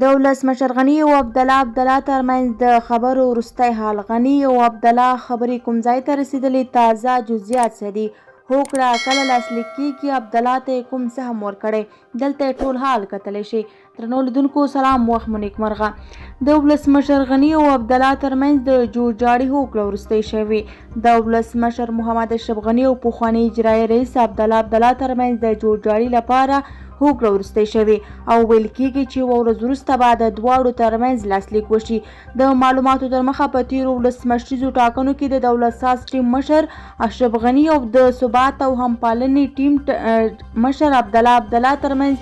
د ولسمشر غني او عبدالله ترمنځ د خبرو وروستی حال. غني او عبدالله خبرې کوم ځای ته رسېدلې؟ تازه جزئیات څه دي؟ هوکړه کله لاسلیک کیږي؟ عبدالله ته کوم سهم ورکړی؟ دلته ټول حال کتلی شي. درنو لیدونکو سلام، وخت مو نیکمرغه. د ولسمشر غني او عبدالله ترمنځ د جوړجاړي هوکړه وروستۍ شوې. د ولسمشر محمد اشرف غني او پخواني اجرایي رئیس عبدالله ترمنځ د جوړجاړي لپاره هوکړه وروستۍ شوې او ویل کېږي چې یوه ورځ وروسته به د دواړو ترمنځ لاسلیک وشي. د معلوماتو تر مخه په تېرو ولسمشریزو ټاکنو کې د دولت ساز ټیم مشر اشرف غني او د ثبات او همپالنې ټیم مشر عبدالله ترمنځ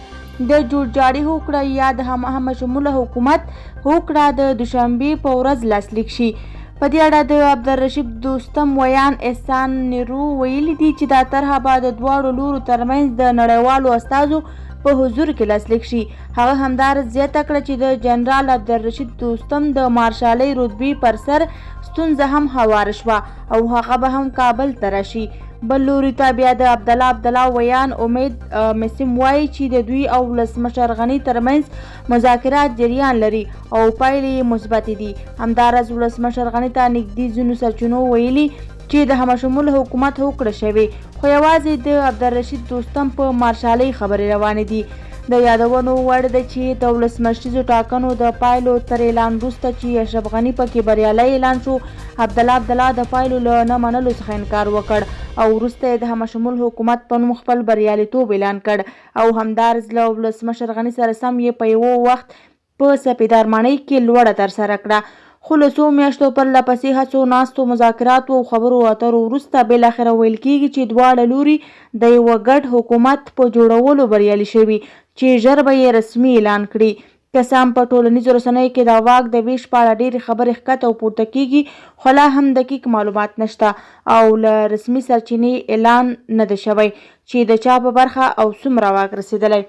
د جوړجاړي هوکړه یا د همشموله حکومت هوکړه د دوشنبې په ورځ لاسلیک شي. په دې اړه د عبدالرشید دوستم ویان احسان نیرو ویلي دي چې دا طرحه به د دواړو لورو ترمنځ د نړیوالو استازو په حضور کې لاسلیک شي. هغه همدارس زیاته کړه چې د جنرال عبدالرشید دوستم د مارشالۍ رتبې پر سر ستونزه هم هواره شوه او هغه به هم کابل ته راشي. بل لوري ته بیا د عبدالله ویان امید مسیم وایي چې د دوی او ولسمشر غني ترمنځ مذاکرات جریان لري او پایلې مثبتې دي. همداراز ولسمشر غني ته نږدې ځینو سرچینو ویلي چې د همشموله حکومت هوکړه شوې، خو یوازې د عبدالرشید دوستم په مارشالۍ خبرې روانې دي. د یادونو وړ ده چې د ولسمشریزو ټاکنو د پایلو تر اعلان وروسته چې اشرف غني پکې بریالی اعلان شو، عبدالله د پایلو له نه منلو څخه انکار وکړ او وروسته یې د همشمول حکومت په نوم خپل بریالیتوب اعلان کړ او همدارس له ولسمشر غني سره سم یې په یوه وخت په سپیدارمانۍ کې لوړه ترسره کړه. خو له څو میاشتو پرله پسې هڅو، ناستو، مذاکراتو او خبرو اترو وروسته بالاخره ویل کېږي چې دواړه لوري د یوه ګډ حکومت په جوړولو بریالي شوي چې ژر به یې رسمي اعلان کړي. که څه هم په ټولنیزو رسنیو کې د واک د ویش په اړه ډېرې خبرې ښکته او پورته کېږي، خو لا هم دقیق معلومات نشته او له رسمي سرچینې اعلان نه ده شوی چې د چا په برخه او څومره واک رسېدلی.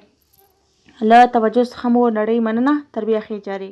له توجه څخه مو نړۍ مننه. تر بیا ښې جاري.